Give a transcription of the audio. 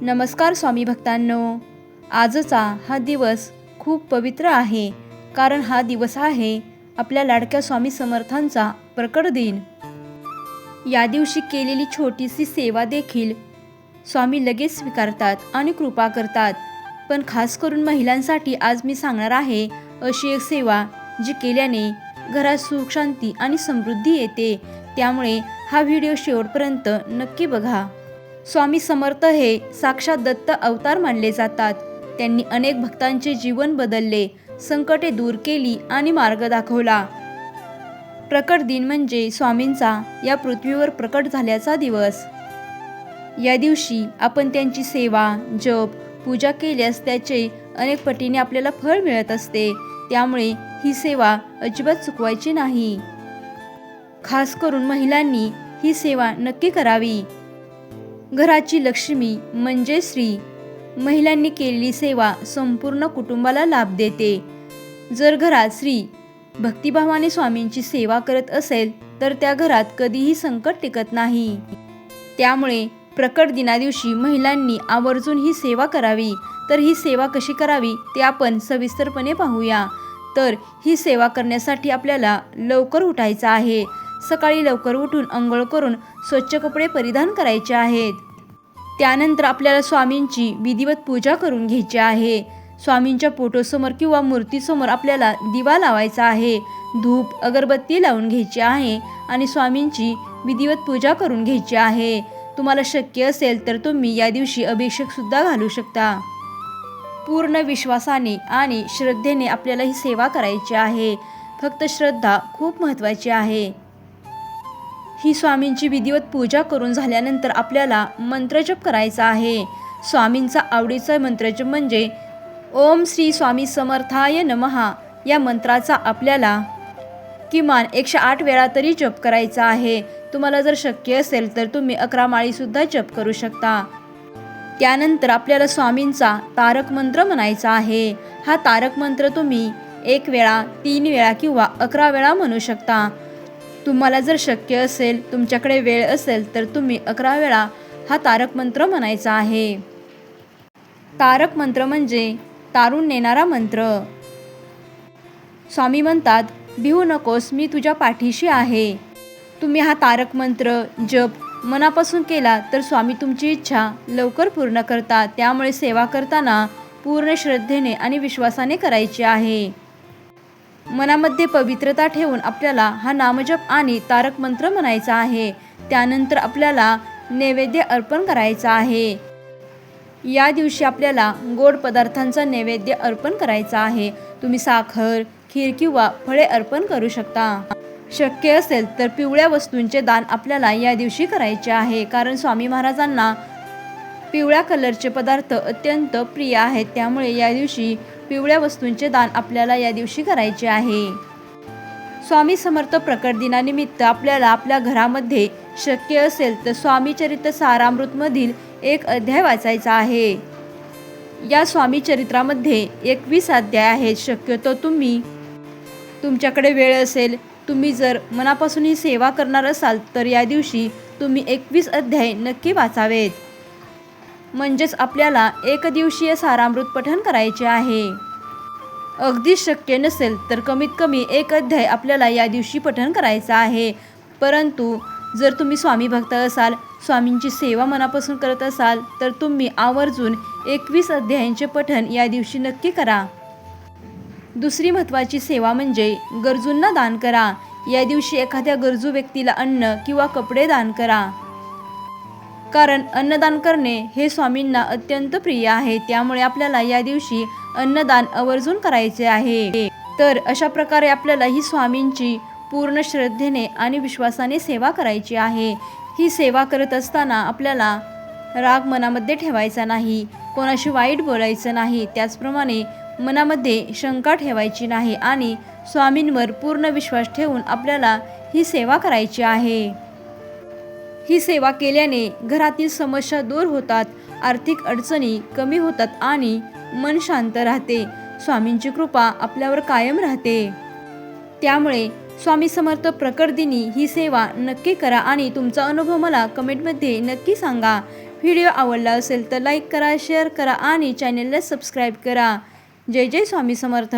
नमस्कार स्वामी भक्तांनो, आजचा हा दिवस खूप पवित्र आहे, कारण हा दिवस आहे आपल्या लाडक्या स्वामी समर्थांचा प्रकट दिन। या दिवशी केलेली छोटीशी सेवा देखील स्वामी लगेच स्वीकारतात आणि कृपा करतात। पण खास करून महिलांसाठी आज मी सांगणार आहे अशी एक सेवा जी केल्याने घरात सुख, शांती आणि समृद्धी येते। त्यामुळे हा व्हिडिओ शेवटपर्यंत नक्की बघा। स्वामी समर्थ हे साक्षात दत्त अवतार मानले जातात। त्यांनी अनेक भक्तांचे जीवन बदलले, संकटे दूर केली आणि मार्ग दाखवला। प्रकट दिन म्हणजे स्वामींचा या पृथ्वीवर प्रकट झाल्याचा दिवस। या दिवशी आपण त्यांची सेवा, जप, पूजा केल्यास त्याचे अनेक पटीने आपल्याला फळ मिळत असते। त्यामुळे ही सेवा अजिबात चुकवायची नाही। खास करून महिलांनी ही सेवा नक्की करावी। घराची लक्ष्मी म्हणजे श्री। महिलांनी केलेली सेवा संपूर्ण कुटुंबाला लाभ देते। जर घरात स्त्री भक्तिभावाने स्वामींची सेवा करत असेल तर त्या घरात कधीही संकट टिकत नाही। त्यामुळे प्रकट दिनादिवशी महिलांनी आवर्जून ही सेवा करावी। तर ही सेवा कशी करावी ते आपण सविस्तरपणे पाहूया। तर ही सेवा करण्यासाठी आपल्याला लवकर उठायचं आहे। सकाळी लवकर उठून अंघोळ करून स्वच्छ कपडे परिधान करायचे आहेत। त्यानंतर आपल्याला स्वामींची विधिवत पूजा करून घ्यायची आहे। स्वामींच्या फोटोसमोर किंवा मूर्तीसमोर आपल्याला दिवा लावायचा आहे। धूप, अगरबत्ती लावून घ्यायची आहे आणि स्वामींची विधिवत पूजा करून घ्यायची आहे। तुम्हाला शक्य असेल तर तुम्ही या दिवशी अभिषेक सुद्धा घालू शकता। पूर्ण विश्वासाने आणि श्रद्धेने आपल्याला ही सेवा करायची आहे। फक्त श्रद्धा खूप महत्त्वाची आहे। ही स्वामींची विधिवत पूजा करून झाल्यानंतर आपल्याला मंत्रजप करायचा आहे। स्वामींचा आवडीचा मंत्रजप म्हणजे ओम श्री स्वामी समर्थाय नमः या मंत्राचा आपल्याला किमान 108 वेळा तरी जप करायचा आहे। तुम्हाला जर शक्य असेल तर तुम्ही 11 माळी सुद्धा जप करू शकता। त्यानंतर आपल्याला स्वामींचा तारक मंत्र म्हणायचा आहे। हा तारक मंत्र तुम्ही 1 वेळा, 3 वेळा किंवा 11 वेळा म्हणू शकता। तुम्हाला जर शक्य असेल, तुमच्याकडे वेळ असेल तर तुम्ही 11 वेळा हा तारक मंत्र म्हणायचा आहे। तारक मंत्र म्हणजे तारून नेणारा मंत्र। स्वामी म्हणतात, भिवू नकोस, मी तुझ्या पाठीशी आहे। तुम्ही हा तारक मंत्र जप मनापासून केला तर स्वामी तुमची इच्छा लवकर पूर्ण करतात। त्यामुळे सेवा करताना पूर्ण श्रद्धेने आणि विश्वासाने करायची आहे। मनामध्ये पवित्रता ठेवून आपल्याला हा नामजप आणि तारक मंत्र म्हणायचा आहे। त्यानंतर आपल्याला नैवेद्य अर्पण करायचा आहे। या दिवशी आपल्याला गोड पदार्थांचा नैवेद्य अर्पण करायचा आहे। तुम्ही साखर, खीर किंवा फळे अर्पण करू शकता। शक्य असेल तर पिवळ्या वस्तूंचे दान आपल्याला या दिवशी करायचे आहे, कारण स्वामी महाराजांना पिवळ्या कलरचे पदार्थ अत्यंत प्रिय आहेत। त्यामुळे या दिवशी पिवळ्या वस्तूंचे दान आपल्याला या दिवशी करायचे आहे। स्वामी समर्थ प्रकट दिनानिमित्त आपल्याला आपल्या घरामध्ये शक्य असेल तर स्वामी चरित्र सारामृतमधील एक अध्याय वाचायचा आहे। या स्वामी चरित्रामध्ये 21 अध्याय आहेत। शक्यतो तुमच्याकडे वेळ असेल, तुम्ही जर मनापासून ही सेवा करणार असाल तर या दिवशी तुम्ही 21 अध्याय नक्की वाचावेत। म्हणजेच आपल्याला एक दिवसीय सारामृत पठण करायचे आहे। अगदी शक्य नसेल तर कमीत कमी 1 अध्याय आपल्याला या दिवशी पठण करायचा आहे। परंतु जर तुम्ही स्वामी भक्त असाल, स्वामींची सेवा मनापासून करत असाल तर तुम्ही आवर्जून 21 अध्यायांचे पठण या दिवशी नक्की करा। दुसरी महत्त्वाची सेवा म्हणजे गरजूंना दान करा। या दिवशी एखाद्या गरजू व्यक्तीला अन्न किंवा कपडे दान करा, कारण अन्नदान करणे हे स्वामींना अत्यंत प्रिय आहे। त्यामुळे आपल्याला या दिवशी अन्नदान आवर्जून करायचे आहे। तर अशा प्रकारे आपल्याला ही स्वामींची पूर्ण श्रद्धेने आणि विश्वासाने सेवा करायची आहे। ही सेवा करत असताना आपल्याला राग मनामध्ये ठेवायचा नाही, कोणाशी वाईट बोलायचं नाही। त्याचप्रमाणे मनामध्ये शंका ठेवायची नाही आणि स्वामींवर पूर्ण विश्वास ठेवून आपल्याला ही सेवा करायची आहे। ही सेवा केल्याने घरातील समस्या दूर होतात, आर्थिक अडचणी कमी होतात आणि मन शांत राहते। स्वामींची कृपा आपल्यावर कायम राहते। त्यामुळे स्वामी समर्थ प्रकट दिनी ही सेवा नक्की करा आणि तुमचा अनुभव मला कमेंटमध्ये नक्की सांगा। व्हिडिओ आवडला असेल तर लाईक करा, शेअर करा आणि चॅनेलला सबस्क्राईब करा. जय जय स्वामी समर्थ.